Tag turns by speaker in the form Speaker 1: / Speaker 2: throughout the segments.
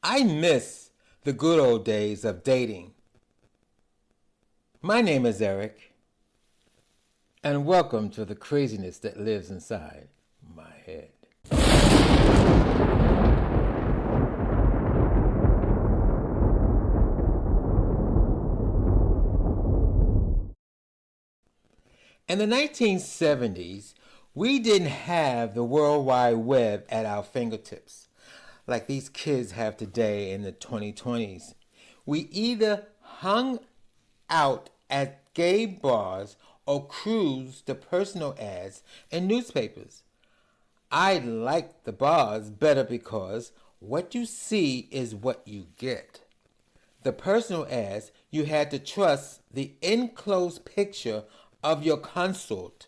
Speaker 1: I miss the good old days of dating. My name is Eric, and welcome to the craziness that lives inside my head. In the 1970s, we didn't have the World Wide Web at our fingertips like these kids have today in the 2020s. We either hung out at gay bars or cruised the personal ads in newspapers. I like the bars better because what you see is what you get. The personal ads, you had to trust the enclosed picture of your consort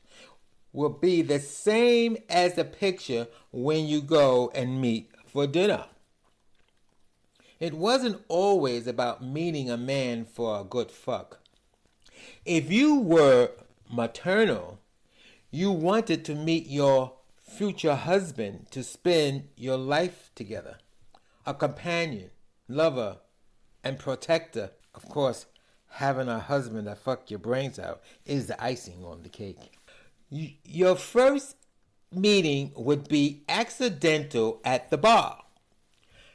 Speaker 1: will be the same as the picture when you go and meet for dinner. It wasn't always about meeting a man for a good fuck. If you were maternal, you wanted to meet your future husband to spend your life together. A companion, lover, and protector. Of course, having a husband that fuck your brains out is the icing on the cake. Your first meeting would be accidental at the bar.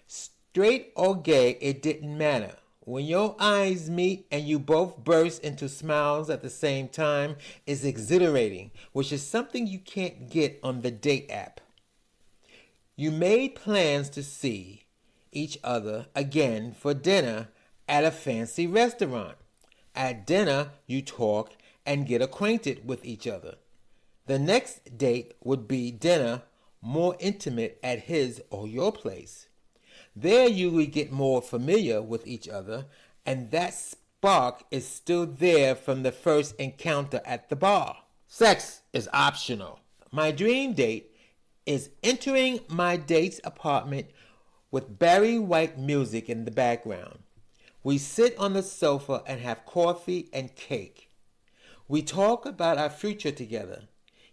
Speaker 1: Straight or gay, it didn't matter. When your eyes meet and you both burst into smiles at the same time is exhilarating, which is something you can't get on the date app. You made plans to see each other again for dinner at a fancy restaurant. At dinner, you talk and get acquainted with each other. The next date would be dinner, more intimate at his or your place. There you would get more familiar with each other, and that spark is still there from the first encounter at the bar. Sex is optional. My dream date is entering my date's apartment with Barry White music in the background. We sit on the sofa and have coffee and cake. We talk about our future together.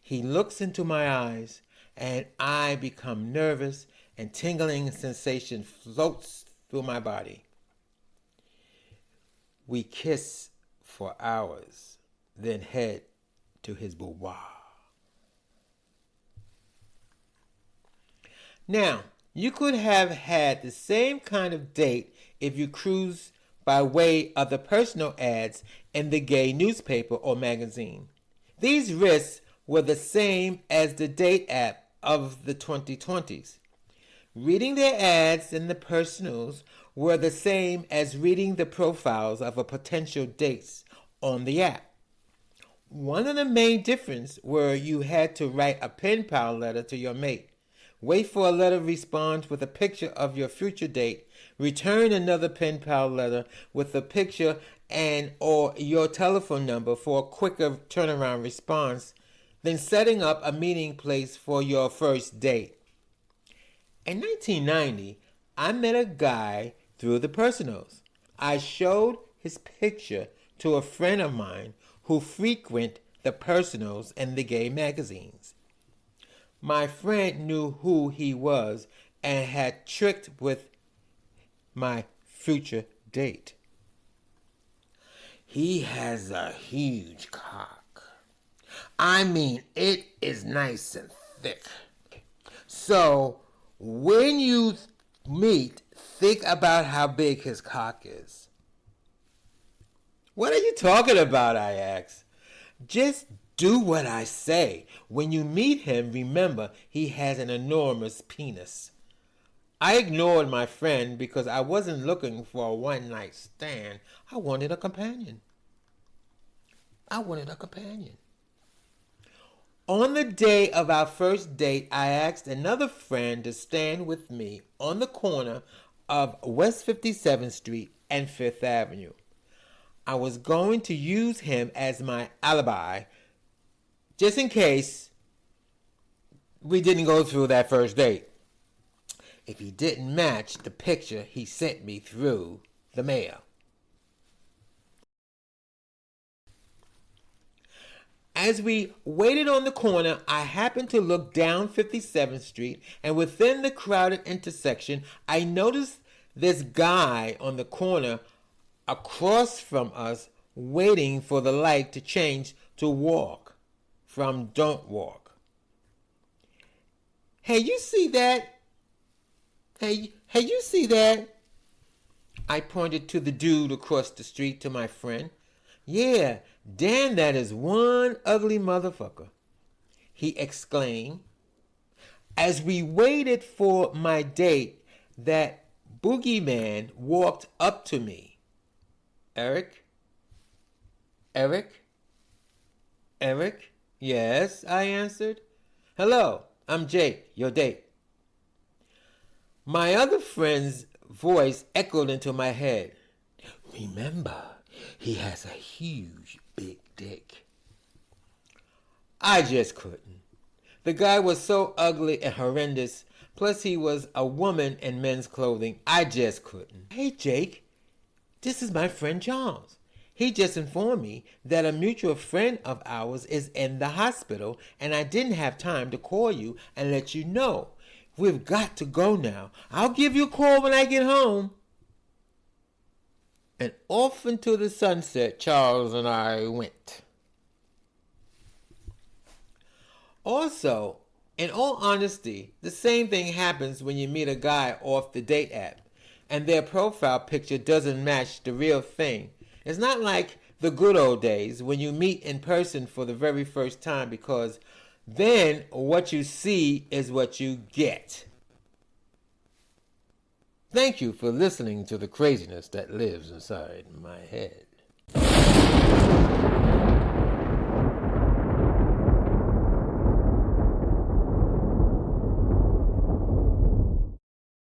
Speaker 1: He looks into my eyes, and I become nervous, and tingling sensation floats through my body. We kiss for hours, then head to his boudoir. Now, you could have had the same kind of date if you cruised by way of the personal ads in the gay newspaper or magazine. These risks were the same as the date app of the 2020s. Reading their ads in the personals were the same as reading the profiles of a potential dates on the app. One of the main differences were you had to write a pen pal letter to your mate, wait for a letter response with a picture of your future date, return another pen pal letter with a picture and or your telephone number for a quicker turnaround response, then setting up a meeting place for your first date. In 1990, I met a guy through the personals. I showed his picture to a friend of mine who frequent the personals and the gay magazines. My friend knew who he was and had tricked with my future date. He has a huge cock. I mean, it is nice and thick. So, when you meet, think about how big his cock is. What are you talking about, I asked. Just do what I say. When you meet him, remember he has an enormous penis. I ignored my friend because I wasn't looking for a one-night stand. I wanted a companion. On the day of our first date, I asked another friend to stand with me on the corner of West 57th Street and Fifth Avenue. I was going to use him as my alibi just in case we didn't go through that first date. If he didn't match the picture he sent me through the mail. As we waited on the corner, I happened to look down 57th Street, and within the crowded intersection, I noticed this guy on the corner across from us waiting for the light to change to walk from don't walk. Hey, you see that? Hey, you see that? I pointed to the dude across the street to my friend. Yeah, damn, that is one ugly motherfucker, he exclaimed. As we waited for my date, that boogeyman walked up to me. Eric? Eric? Eric? Yes, I answered. Hello, I'm Jake, your date. My other friend's voice echoed into my head. Remember, he has a huge, big dick. I just couldn't. The guy was so ugly and horrendous, plus he was a woman in men's clothing. I just couldn't. Hey, Jake, this is my friend Charles. He just informed me that a mutual friend of ours is in the hospital, and I didn't have time to call you and let you know. We've got to go now. I'll give you a call when I get home. And off into the sunset Charles and I went. Also, in all honesty, the same thing happens when you meet a guy off the date app and their profile picture doesn't match the real thing. It's not like the good old days when you meet in person for the very first time, because then what you see is what you get. Thank you for listening to the craziness that lives inside my head.